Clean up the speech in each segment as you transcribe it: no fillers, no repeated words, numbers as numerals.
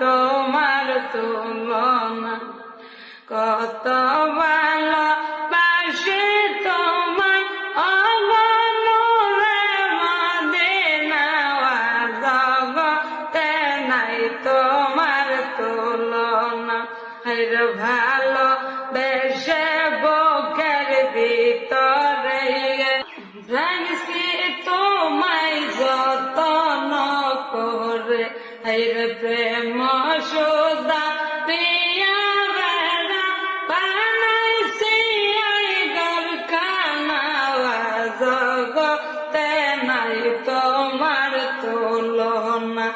তোমার তুলনা। কত ভালোবাসি তোমায় অগণুরে মদিনা, জগতে নাই তোমার তুলনা। ভালোবেসে বুকের ভিতরে রাখছি তোমায় যতন করে, প্রেম সুদা প্রিয়া বেড়া বানাইছি গলখানা, জগতে নাই তোমার তুলনা।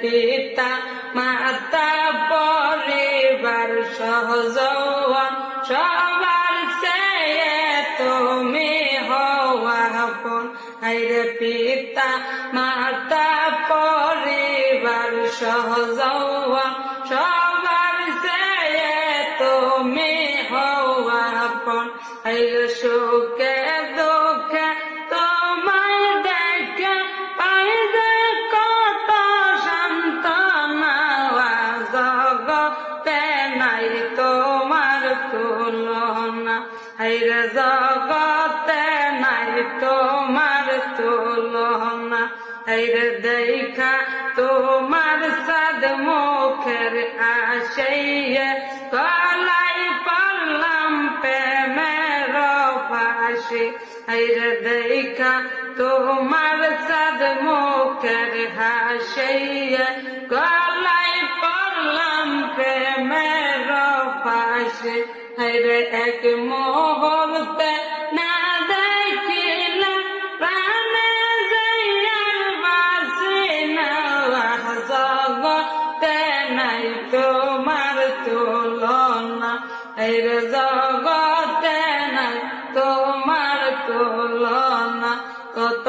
পিতা মাতা পরিবার সহজওয়ান সবার চেয়ে তুমি হওয়া আপন। পিতা মাতা পরিবার সহজওয়ান সবার চেয়ে তুমি হওয়া আপন। সুখে দুঃখে তোমায় দেখে পাই যে কত সান্ত্বনা, জগতে নাই তোমার তুলনা। জগতে নাই তোমার তুলনা। দেখা তোমার সাদ মুখের আশাইয়ে গলায় পড়লাম প্রেমের ফাঁসি। দেখা তোমার সাদ মুখের হাসিয়ে গলায় পড়লাম প্রেমের ফাঁসি। এক মুহূর্তে না দেখিলে প্রাণে যাইয়ার বাসি না, জগতে নাই তোমার তুলনা। জগতে নাই তোমার তুলনা। কত